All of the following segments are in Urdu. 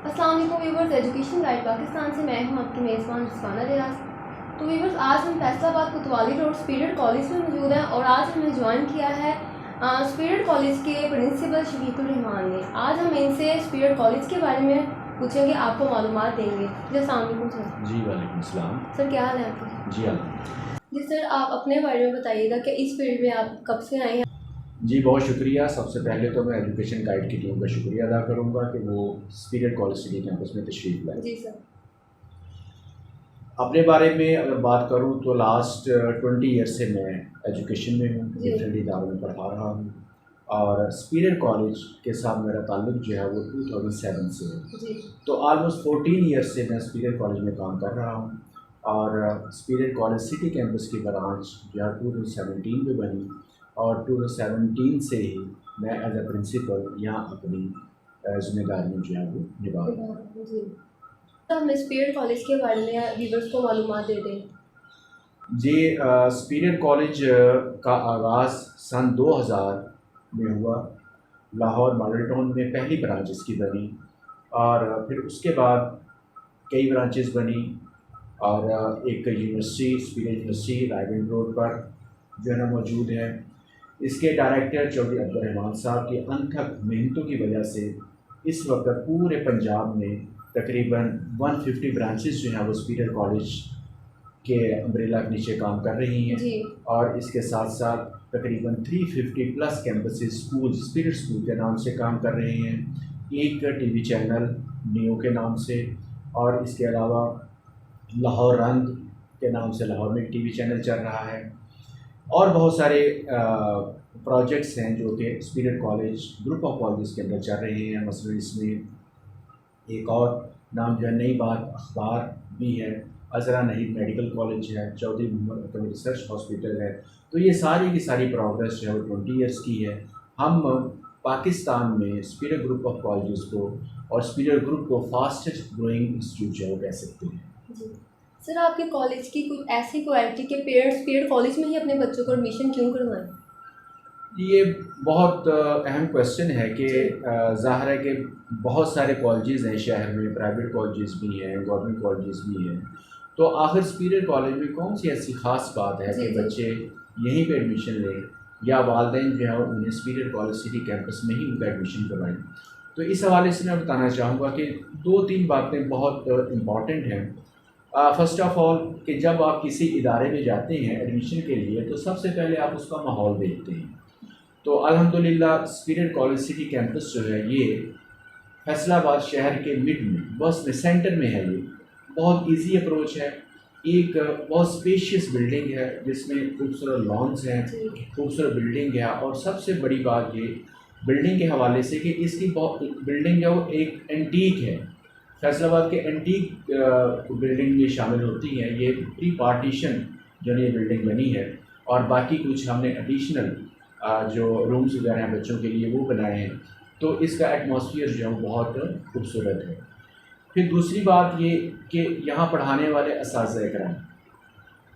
السلام علیکم ویورز، ایجوکیشن گائیڈ پاکستان سے میں ہوں آپ کی میزبان رضوانہ ریاض۔ تو ویورز، آج ہم فیصل آباد کوتوالی روڈ سپیریٹ کالج میں موجود ہیں اور آج ہم نے جوائن کیا ہے سپیریٹ کالج کے پرنسپل شفیق الرحمان نے۔ آج ہم ان سے سپیریٹ کالج کے بارے میں پوچھیں گے، آپ کو معلومات دیں گے۔ جی السلام علیکم سر۔ جی وعلیکم السلام۔ سر کیا حال ہے آپ کا؟ جی الحمد۔ جی سر، آپ اپنے بارے میں بتائیے گا کہ اس فیلڈ میں آپ کب سے آئے ہیں؟ جی بہت شکریہ۔ سب سے پہلے تو میں ایجوکیشن گائیڈ کی ٹیم کا شکریہ ادا کروں گا کہ وہ سپیریٹ کالج سٹی کیمپس میں تشریف لائے۔ جی سر۔ اپنے بارے میں اگر بات کروں تو لاسٹ 20 ایئر سے میں ایجوکیشن میں ہوں، جی۔ ڈفرینٹ اداروں میں پڑھا رہا ہوں، اور سپیریٹ کالج کے ساتھ میرا تعلق جو ہے وہ 2007 سے ہے۔ جی۔ تو آلموسٹ 14 ایئر سے میں سپیریٹ کالج میں کام کر رہا ہوں، اور سپیریٹ کالج سٹی کیمپس کی برانچ جو ہے 2017 میں بنی، اور 2017 سے ہی میں ایز اے پرنسپل یہاں اپنی ذمہ داریاں جو ہے وہ نبھا رہا ہوں۔ جی، ہم سپیریٹ کالج کے بارے میں ویورز کو معلومات دے دیں۔ جی، سپیریٹ کالج کا آغاز سن 2000 میں ہوا۔ لاہور ماڈل ٹاؤن میں پہلی برانچ اس کی بنی، اور پھر اس کے بعد کئی برانچز بنی، اور ایک یونیورسٹی سپیریٹ یونیورسٹی رائے گنج روڈ پر جو ہے نا موجود ہے۔ اس کے ڈائریکٹر چودھری عبدالرحمان صاحب کی انتھک محنتوں کی وجہ سے اس وقت پورے پنجاب میں تقریباً 150 برانچز جو ہیں وہ سپیریٹ کالج کے امبریلا کے نیچے کام کر رہی ہیں۔ جی۔ اور اس کے ساتھ ساتھ تقریباً 350 پلس کیمپسز اسکول سپیریٹ اسکول کے نام سے کام کر رہے ہیں، ایک ٹی وی چینل نیو کے نام سے، اور اس کے علاوہ لاہور رنگ کے نام سے لاہور میں ایک ٹی وی چینل چل رہا ہے، اور بہت سارے پروجیکٹس ہیں جو کہ سپیریٹ کالج گروپ آف کالجز کے اندر چل رہے ہیں۔ مثلاً اس میں ایک اور نام جو ہے نئی بات اخبار بھی ہے، عذرا نہید میڈیکل کالج ہے، چودھری محمد عطا ریسرچ ہاسپٹل ہے۔ تو یہ ساری کی ساری پروگرس جو ہے وہ 20 ایئرس کی ہے۔ ہم پاکستان میں سپیریٹ گروپ آف کالجز کو اور سپیریٹ گروپ کو فاسٹسٹ گروئنگ انسٹیٹیوٹ جو ہے وہ کہہ سکتے ہیں۔ جی سر، آپ کے کالج کی کچھ ایسی کوالٹی کہ پیرنٹس سپیریٹ کالج میں ہی اپنے بچوں کو ایڈمیشن کیوں کروائیں؟ یہ بہت اہم کویشچن ہے کہ ظاہر ہے کہ بہت سارے کالجز ہیں شہر میں، پرائیویٹ کالجز بھی ہیں، گورنمنٹ کالجز بھی ہیں، تو آخر سپیریٹ کالج میں کون سی ایسی خاص بات ہے کہ بچے یہیں پہ ایڈمیشن لیں، یا والدین جو ہے انہیں سپیریٹ کالج سٹی کیمپس میں ہی ان کا ایڈمیشن کروائیں؟ تو اس حوالے سے میں بتانا چاہوں گا کہ 2-3 باتیں بہت امپورٹنٹ ہیں۔ فرسٹ آف آل کہ جب آپ کسی ادارے میں جاتے ہیں ایڈمیشن کے لیے تو سب سے پہلے آپ اس کا ماحول دیکھتے ہیں۔ تو الحمدللہ سپیریٹ کالج سٹی کیمپس جو ہے یہ فیصل آباد شہر کے مڈ میں، بس میں سینٹر میں ہے۔ یہ بہت ایزی اپروچ ہے، ایک بہت اسپیشیس بلڈنگ ہے جس میں خوبصورت لانس ہیں، خوبصورت بلڈنگ ہے، اور سب سے بڑی بات یہ بلڈنگ کے حوالے سے کہ اس کی بلڈنگ جو وہ ایک اینٹیک ہے، فیصل آباد کے اینٹیک بلڈنگ میں شامل ہوتی ہے۔ یہ پری پارٹیشن جو ہے یہ بلڈنگ بنی ہے، اور باقی کچھ ہم نے ایڈیشنل جو رومز وغیرہ ہیں بچوں کے لیے وہ بنائے ہیں، تو اس کا ایٹماسفیئر جو ہے وہ بہت خوبصورت ہے۔ پھر دوسری بات یہ کہ یہاں پڑھانے والے اساتذہ کرام،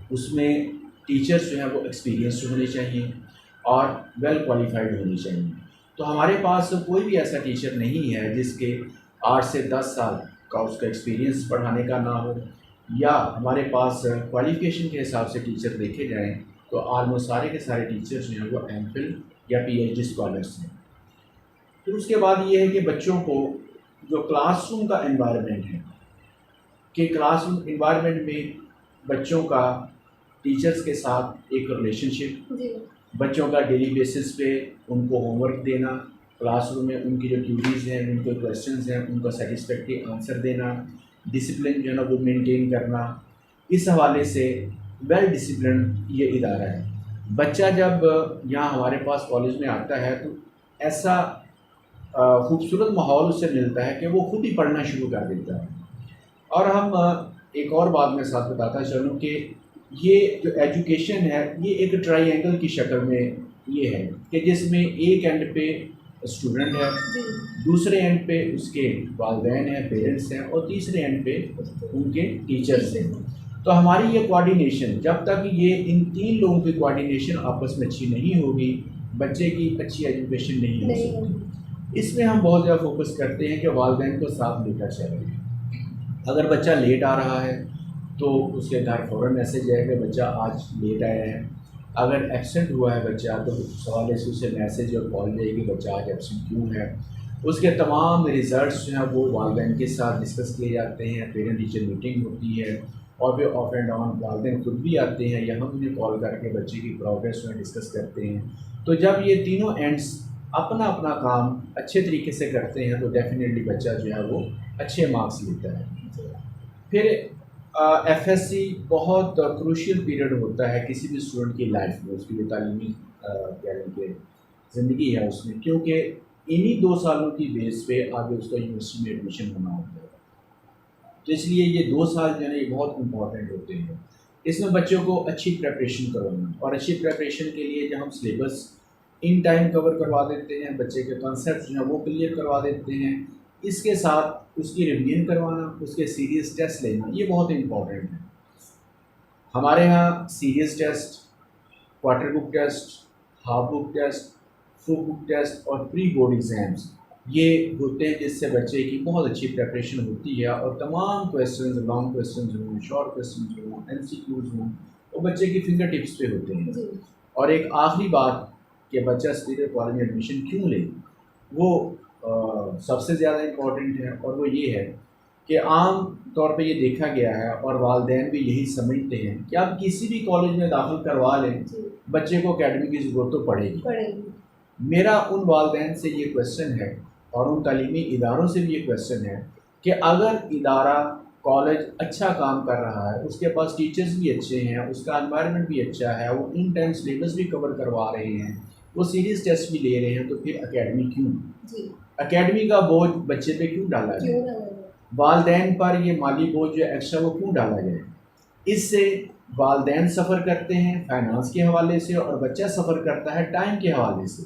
اس میں ٹیچرز جو ہیں وہ ایکسپیرینسڈ ہونے چاہیے اور ویل کوالیفائڈ ہونی چاہیے۔ تو ہمارے پاس کوئی بھی ایسا ٹیچر نہیں ہے جس کے 8 سے 10 سال کا اس کا ایکسپیرینس پڑھانے کا نہ ہو، یا ہمارے پاس کوالیفیکیشن کے حساب سے ٹیچر دیکھے جائیں تو آلموسٹ سارے کے سارے ٹیچرز جو ہیں وہ ایم فل یا پی ایچ ڈی اسکالرس ہیں۔ پھر اس کے بعد یہ ہے کہ بچوں کو جو کلاس روم کا انوائرمنٹ ہے، کہ کلاس روم انوائرمنٹ میں بچوں کا ٹیچرز کے ساتھ ایک ریلیشن شپ، بچوں کا ڈیلی بیسس پہ ان کو ہوم ورک دینا، کلاس روم میں ان کی جو ڈیوٹیز ہیں، ان کے کویشچنز ہیں ان کا سیٹسفیکٹری آنسر دینا، ڈسپلن جو ہے نا وہ مینٹین کرنا۔ اس حوالے سے ویل ڈسپلن یہ ادارہ ہے۔ بچہ جب یہاں ہمارے پاس کالج میں آتا ہے تو ایسا خوبصورت ماحول اس سے ملتا ہے کہ وہ خود ہی پڑھنا شروع کر دیتا ہے۔ اور ہم ایک اور بات میں ساتھ بتاتا چلوں کہ یہ جو ایجوکیشن ہے یہ ایک ٹرائی اینگل کی شکل میں یہ ہے کہ جس میں ایک اینڈ پہ اسٹوڈنٹ ہے، دوسرے اینڈ پہ اس کے والدین ہیں، پیرنٹس ہیں، اور تیسرے اینڈ پہ ان کے ٹیچرز ہیں۔ تو ہماری یہ کوارڈینیشن، جب تک یہ ان 3 لوگوں کی کوارڈینیشن آپس میں اچھی نہیں ہوگی، بچے کی اچھی ایجوکیشن نہیں ہو سکتی۔ اس میں ہم بہت زیادہ فوکس کرتے ہیں کہ والدین کو ساتھ لے کر چلیں. اگر بچہ لیٹ آ رہا ہے تو اس کے گھر فوراً میسیج آئے کہ بچہ آج لیٹ آیا ہے. اگر ایبسنٹ ہوا ہے بچہ تو اس حوالے سے اسے میسیج اور کال جائے کہ بچہ آج ایبسنٹ کیوں ہے. اس کے تمام ریزلٹس جو ہیں وہ والدین کے ساتھ ڈسکس کیے جاتے ہیں. پیرنٹ ٹیچر میٹنگ ہوتی ہے اور پھر آف اینڈ آن والدین خود بھی آتے ہیں یا ہم انہیں کال کر کے بچے کی پروگریس میں ڈسکس کرتے ہیں. تو جب یہ تینوں اینڈس اپنا اپنا کام اچھے طریقے سے کرتے ہیں تو ڈیفینیٹلی بچہ جو ہے وہ اچھے مارکس لیتا ہے. پھر ایف ایس سی بہت کروشیل پیریڈ ہوتا ہے کسی بھی اسٹوڈنٹ کی لائف میں, اس کی جو تعلیمی کہہ لیں کہ زندگی ہے اس میں, کیونکہ انہی 2 سالوں کی بیس پہ آگے اس کا یونیورسٹی میں ایڈمیشن ہونا ہوتا ہے. تو اس لیے یہ 2 سال جو ہے نا یہ بہت امپورٹنٹ ہوتے ہیں. اس میں بچوں کو اچھی پریپریشن کروانا, اور اچھی پریپریشن کے لیے جب ہم سلیبس ان ٹائم کور کروا دیتے ہیں, بچے کے کنسیپٹ جو ہیں وہ کلیئر کروا دیتے ہیں, اس کے ساتھ اس کی ریویژن کروانا, اس کے سیریس ٹیسٹ لینا, یہ بہت امپورٹنٹ ہے. ہمارے یہاں سیریس ٹیسٹ, کوارٹر بک ٹیسٹ, ہاف بک ٹیسٹ, فل بک ٹیسٹ اور پری بورڈ ایگزامس یہ ہوتے ہیں جس سے بچے کی بہت اچھی پریپریشن ہوتی ہے, اور تمام کویسچنز, لانگ کویسچنز ہوں, شارٹ کویسچنز ہوں, این سی کیوز ہوں, وہ بچے کی فنگر ٹپس پہ ہوتے ہیں. اور ایک آخری بات کہ بچہ سپیریئر کالج میں ایڈمیشن کیوں لے, وہ سب سے زیادہ امپورٹنٹ ہے, اور وہ یہ ہے کہ عام طور پہ یہ دیکھا گیا ہے اور والدین بھی یہی سمجھتے ہیں کہ آپ کسی بھی کالج میں داخل کروا لیں بچے کو اکیڈمی کی ضرورت تو پڑے گی. میرا ان والدین سے یہ کویسچن ہے اور ان تعلیمی اداروں سے بھی یہ کویسچن ہے کہ اگر ادارہ کالج اچھا کام کر رہا ہے, اس کے پاس ٹیچرز بھی اچھے ہیں, اس کا انوائرمنٹ بھی اچھا ہے, وہ ان ٹائم سلیبس بھی کور کروا رہے ہیں, وہ سیریز ٹیسٹ بھی لے رہے ہیں, تو پھر اکیڈمی کیوں, اکیڈمی کا بوجھ بچے پہ کیوں ڈالا جائے, والدین پر یہ مالی بوجھ جو ایکسٹرا وہ کیوں ڈالا جائے. اس سے والدین سفر کرتے ہیں فائنانس کے حوالے سے, اور بچہ سفر کرتا ہے ٹائم کے حوالے سے.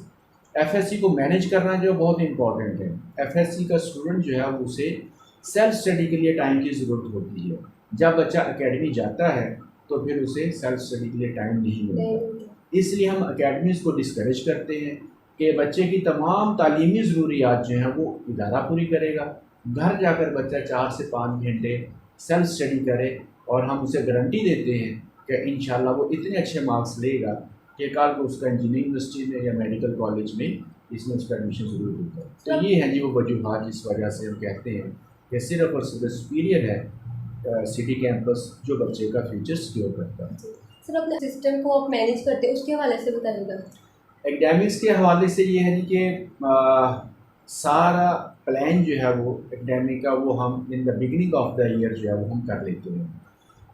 ایف ایس سی کو مینیج کرنا جو بہت امپورٹنٹ ہے. ایف ایس سی کا اسٹوڈنٹ جو ہے اسے سیلف اسٹڈی کے لیے ٹائم کی ضرورت ہوتی ہے. جب بچہ اکیڈمی جاتا ہے تو پھر اسے سیلف اسٹڈی کے لیے ٹائم نہیں ملتا. اس لیے ہم اکیڈمیز کو ڈسکریج کرتے ہیں کہ بچے کی تمام تعلیمی ضروریات جو ہیں وہ ادارہ پوری کرے گا, گھر جا کر بچہ 4 سے 5 گھنٹے سیلف اسٹڈی کرے, اور ہم اسے گارنٹی دیتے ہیں کہ انشاءاللہ وہ اتنے اچھے مارکس لے گا کہ کل کو اس کا انجینئرنگ یونیورسٹی میں یا میڈیکل کالج میں اس میں اس کا ایڈمیشن ضرور ہوتا ہے. تو یہ ہیں جی وہ وجوہات جس وجہ سے ہم کہتے ہیں کہ صرف اور صرف سپیریئر ہے سٹی کیمپس جو بچے کا فیوچر سیکیور کرتا ہے. سر اپنے سسٹم کو آپ مینیج کرتے ہیں اس کے حوالے سے بتائیے گا. ایکڈیمکس کے حوالے سے یہ ہے کہ سارا پلان جو ہے وہ ایکڈیمک کا وہ ہم in the beginning of the year جو ہے وہ ہم کر لیتے ہیں.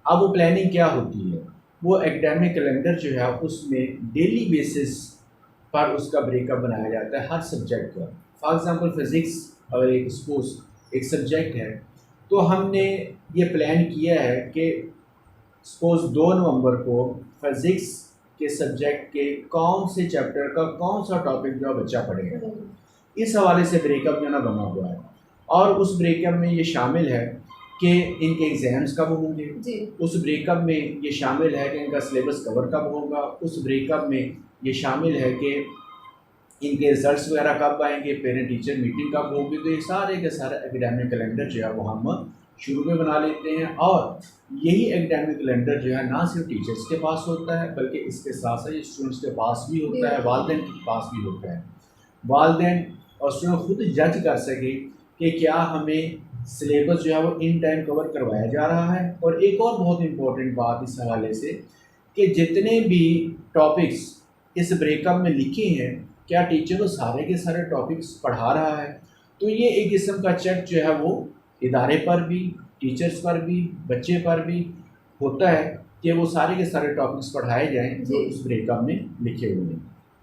اب وہ پلاننگ کیا ہوتی ہے, وہ ایکڈیمک کیلنڈر جو ہے اس میں ڈیلی بیسس پر اس کا بریک اپ بنایا جاتا ہے ہر سبجیکٹ کا. فار ایگزامپل فزکس اگر ایک سپوز ایک سبجیکٹ ہے تو ہم نے یہ پلان کیا ہے کہ سپوز 2 نومبر کو فزکس کے سبجیکٹ کے کون سے چیپٹر کا کون سا ٹاپک جو بچہ پڑھے گا, اس حوالے سے بریک اپ جو نا بنا ہوا ہے. اور اس بریک اپ میں یہ شامل ہے کہ ان کے ایگزامس کب ہوں گے, اس بریک اپ میں یہ شامل ہے کہ ان کا سلیبس کور کب ہوگا, اس بریک اپ میں یہ شامل ہے کہ ان کے رزلٹس وغیرہ کب آئیں گے, پیرنٹ ٹیچر میٹنگ کب ہوگی. تو یہ سارے کے سارے ایکڈیمک کیلنڈر جو ہے وہ ہم شروع میں بنا لیتے ہیں. اور یہی ایکڈیمک کیلنڈر جو ہے نہ صرف ٹیچرس کے پاس ہوتا ہے بلکہ اس کے ساتھ ساتھ اسٹوڈنٹس کے پاس بھی ہوتا ہے, والدین کے پاس بھی ہوتا ہے. والدین اور اسٹوڈنٹ خود جج کر سکے کہ کیا ہمیں سلیبس جو ہے وہ ان ٹائم کور کروایا جا رہا ہے. اور ایک اور بہت امپورٹنٹ بات اس حوالے سے کہ جتنے بھی ٹاپکس اس بریک اپ میں لکھے ہیں کیا ٹیچر وہ سارے کے سارے ٹاپکس پڑھا رہا ہے. تو یہ ایک قسم کا چیک جو ہے وہ ادارے پر بھی, ٹیچرس پر بھی, بچے پر بھی ہوتا ہے کہ وہ سارے کے سارے ٹاپکس پڑھائے جائیں جو اس بریک اپ میں لکھے ہوئے ہیں.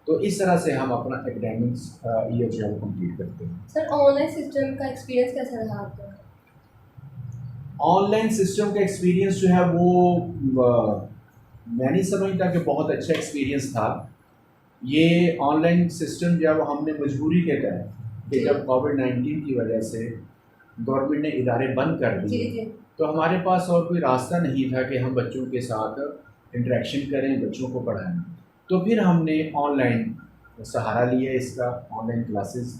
تو اس طرح سے ہم اپنا ایکڈیمکس ایئر جو ہے وہ کمپلیٹ کرتے ہیں. سر آن لائن سسٹم کا ایکسپیرینس کیسا رہا آپ کا؟ آن لائن سسٹم کا ایکسپیرینس جو ہے وہ میں نہیں سمجھتا کہ بہت اچھا ایکسپیرینس تھا. یہ آن لائن سسٹم جو ہے وہ ہم نے مجبوری کے تحت کہ جب کووڈ-19 کی وجہ سے گورنمنٹ نے ادارے بند کر دیے تو ہمارے پاس اور کوئی راستہ نہیں تھا کہ ہم بچوں کے ساتھ انٹریکشن کریں, بچوں کو پڑھائیں. تو پھر ہم نے آن لائن سہارا لیا اس کا, آن لائن کلاسز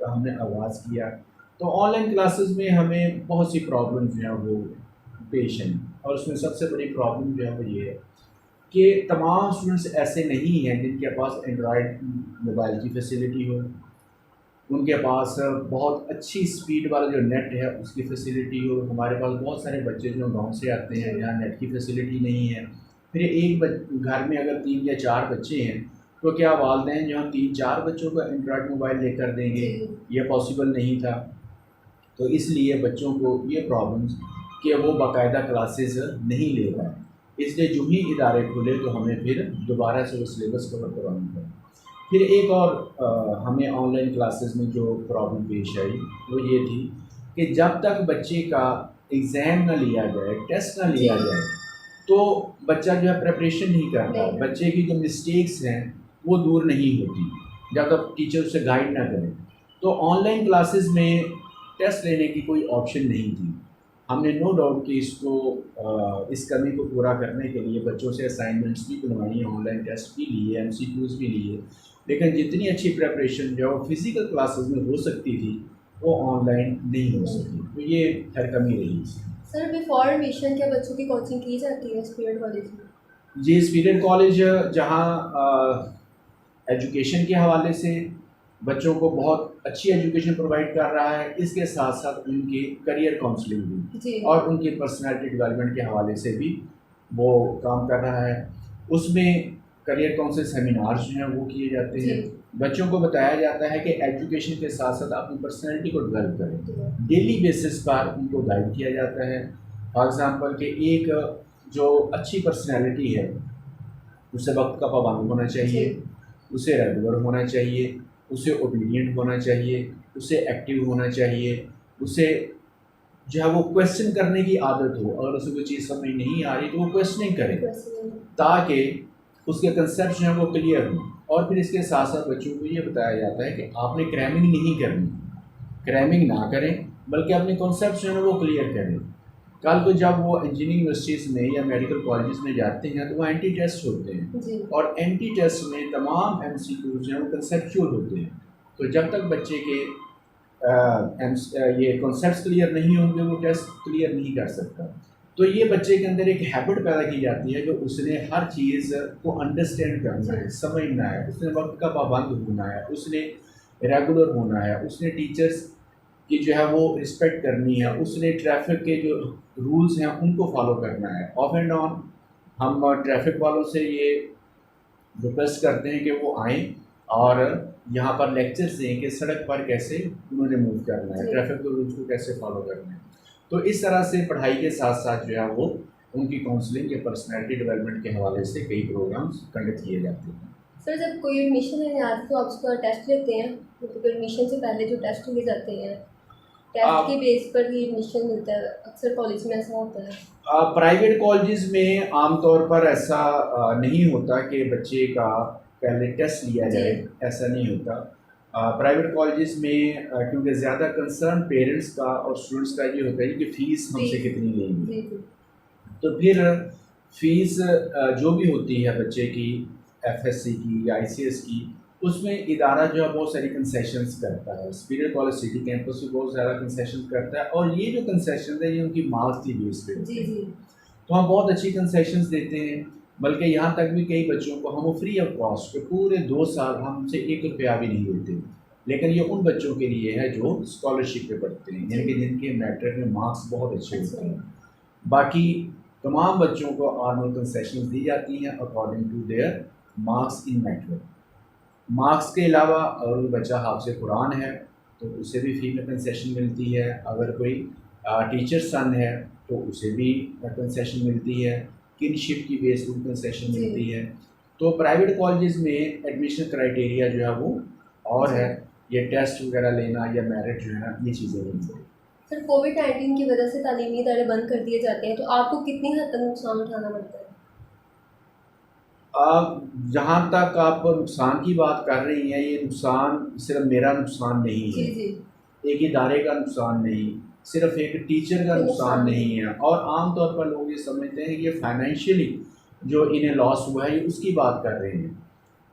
کا ہم نے آغاز کیا تو آن لائن کلاسز میں ہمیں بہت سی پرابلم جو ہیں وہ پیش ہیں، اور اس میں سب سے بڑی پرابلم جو ہے وہ یہ ہے کہ تمام اسٹوڈنٹس ایسے نہیں ہیں جن کے پاس اینڈرائڈ موبائل کی فیسلٹی ہو، ان کے پاس بہت اچھی اسپیڈ والا جو نیٹ ہے اس کی فیسلٹی ہو۔ ہمارے پاس بہت سارے بچے جو گاؤں سے آتے ہیں جہاں نیٹ کی فیسلٹی نہیں ہے، پھر ایک گھر میں اگر 3 یا 4 بچے ہیں تو کیا والدین جو ہم 3-4 بچوں کو اینڈرائڈ موبائل لے کر دیں گے؟ یہ پاسبل نہیں تھا۔ تو اس لیے بچوں کو یہ پرابلمس کہ وہ باقاعدہ کلاسز نہیں لے پائے، اس لیے جو ہی ادارے کھلے تو ہمیں پھر دوبارہ سے وہ سلیبس کور کروانا پڑا۔ پھر ایک اور ہمیں آن لائن کلاسز میں جو پرابلم پیش آئی وہ یہ تھی کہ جب تک بچے کا ایگزام نہ لیا جائے، ٹیسٹ نہ لیا جائے، تو بچہ جو ہے پریپریشن نہیں کرتا، بچے کی جو مسٹیکس ہیں وہ دور نہیں ہوتی جب تک ٹیچر اسے گائیڈ نہ کرے۔ تو آن لائن کلاسز میں ٹیسٹ لینے کی کوئی آپشن نہیں تھی۔ ہم نے نو ڈاؤٹ کہ اس کمی کو پورا کرنے کے لیے بچوں سے اسائنمنٹس بھی بنوائی ہیں، آن لائن ٹیسٹ بھی لیے، ایم سی کیوز بھی لیے، لیکن جتنی اچھی پریپریشن جو فزیکل کلاسز میں ہو سکتی تھی وہ آن لائن نہیں ہو سکی، تو یہ خیر کمی رہی۔ سر بیفور ایڈمیشن کیا بچوں کی کوچنگ کی جاتی ہے اسپیرٹ کالج میں؟ جی، اسپیرٹ کالج جہاں ایجوکیشن کے حوالے سے بچوں کو بہت اچھی ایجوکیشن پرووائڈ کر رہا ہے، اس کے ساتھ ساتھ ان کی کریئر کاؤنسلنگ بھی اور ان کی پرسنالٹی ڈیولپمنٹ کے حوالے سے بھی وہ کام کر رہا ہے۔ اس میں کریئر کاؤنسل سیمینارز جو ہیں وہ کیے جاتے ہیں، بچوں کو بتایا جاتا ہے کہ ایجوکیشن کے ساتھ ساتھ اپنی پرسنالٹی کو ڈیولپ کریں، ڈیلی بیسس پر ان کو گائیڈ کیا جاتا ہے۔ فار ایگزامپل کہ ایک جو اچھی پرسنالٹی ہے اسے وقت کا پابند ہونا چاہیے، اسے ریگولر ہونا چاہیے، اسے اوبیڈینٹ ہونا چاہیے، اسے ایکٹیو ہونا چاہیے، اسے جو ہے وہ کویسچن کرنے کی عادت ہو، اگر اسے کوئی چیز سمجھ نہیں آ رہی تو وہ کویسچننگ کرے تاکہ اس کے کنسیپٹ جو ہیں وہ کلیئر ہوں۔ اور پھر اس کے ساتھ ساتھ بچوں کو یہ بتایا جاتا ہے کہ آپ نے کریمنگ نہیں کرنی، کریمنگ نہ کریں بلکہ اپنے کنسیپٹ جو ہیں وہ کلیئر کریں۔ کل کو جب وہ انجینئرنگ یونیورسٹیز میں یا میڈیکل کالجز میں جاتے ہیں تو وہ اینٹی ٹیسٹ ہوتے ہیں، اور اینٹی ٹیسٹ میں تمام ایم سی کیوز جو ہیں وہ کنسیپچول ہوتے ہیں، تو جب تک بچے کے یہ کنسیپٹس کلیئر نہیں ہوں گے وہ ٹیسٹ کلیئر نہیں کر سکتا۔ تو یہ بچے کے اندر ایک ہیبٹ پیدا کی جاتی ہے کہ اس نے ہر چیز کو انڈرسٹینڈ کرنا ہے، سمجھنا ہے، اس نے وقت کا پابند ہونا ہے، اس نے ریگولر ہونا ہے، اس نے ٹیچرس کی جو ہے وہ رسپیکٹ کرنی ہے، اس نے ٹریفک کے جو رولز ہیں ان کو فالو کرنا ہے۔ آف اینڈ آن ہم ٹریفک والوں سے یہ ریکویسٹ کرتے ہیں کہ وہ آئیں اور یہاں پر لیکچرز دیں کہ سڑک پر کیسے انہوں نے موو کرنا ہے، ٹریفک کے رولز کو کیسے فالو کرنا ہے۔ تو اس طرح سے پڑھائی کے ساتھ ساتھ جو ہے وہ ان کی کاؤنسلنگ یا پرسنالٹی ڈیولپمنٹ کے حوالے سے کئی پروگرامز کنڈکٹ کیے جاتے ہیں۔ سر جب کوئی ایڈمیشن لینے آتا ہے تو آپ اس کا ٹیسٹ لیتے ہیں، مطلب ایڈمیشن سے پہلے جو ٹیسٹ لیے جاتے ہیں ٹیسٹ کے بیس پر ہی ایڈمیشن ملتا ہے، اکثر کالج میں ایسا ہوتا ہے؟ پرائیویٹ کالجز میں عام طور پر ایسا نہیں ہوتا کہ بچے کا پہلے ٹیسٹ لیا جائے، ایسا نہیں ہوتا۔ پرائیویٹ کالجز میں کیونکہ زیادہ کنسرن پیرنٹس کا اور اسٹوڈنٹس کا یہ ہوتا ہے کہ فیس ہم سے کتنی لیں گے، تو پھر فیس جو بھی ہوتی ہے بچے کی ایف ایس سی کی یا آئی سی ایس کی، اس میں ادارہ جو ہے بہت ساری کنسیشنز کرتا ہے، اسپیرٹ کالج سٹی کیمپس میں بہت زیادہ کنسیشن کرتا ہے، اور یہ جو کنسیشنز ہیں یہ ان کی مارکس کی بیس پہ ہوتے ہیں، تو ہم بہت اچھی کنسیشنز دیتے ہیں، بلکہ یہاں تک بھی کئی بچوں کو ہم فری آف کاسٹ کہ پورے 2 سال ہم سے 1 روپیہ بھی نہیں دیتے، لیکن یہ ان بچوں کے لیے ہے جو اسکالرشپ پہ پڑھتے ہیں، یعنی کہ جن کے میٹرک میں مارکس بہت اچھے ہوتے ہیں۔ باقی تمام بچوں کو آرمل کنسیشنز دی جاتی ہیں according to their marks in matric. Marks کے علاوہ اگر بچہ حافظ قرآن ہے تو اسے بھی فی میں کنسیشن ملتی ہے، اگر کوئی ٹیچر سن ہے تو اسے بھی کنسیشن ملتی ہے، کنشپ کی بیس پر کنسیشن ملتی ہے۔ تو پرائیویٹ کالجز میں ایڈمیشن کرائٹیریا جو ہے وہ اور ہے، یہ ٹیسٹ وغیرہ لینا یا میرٹ جو ہے نا یہ چیزیں نہیں ہیں۔ سر کووڈ-19 کی وجہ سے تعلیمی ادارے بند کر دیے جاتے ہیں تو آپ کو کتنی حد تک نقصان اٹھانا پڑتا ہے؟ جہاں تک آپ نقصان کی بات کر رہی ہیں، یہ نقصان صرف میرا نقصان نہیں ہے، ایک ادارے کا نقصان نہیں، صرف ایک ٹیچر کا نقصان نہیں ہے، اور عام طور پر لوگ یہ سمجھتے ہیں کہ یہ فائنینشیلی جو انہیں لاس ہوا ہے یہ اس کی بات کر رہے ہیں،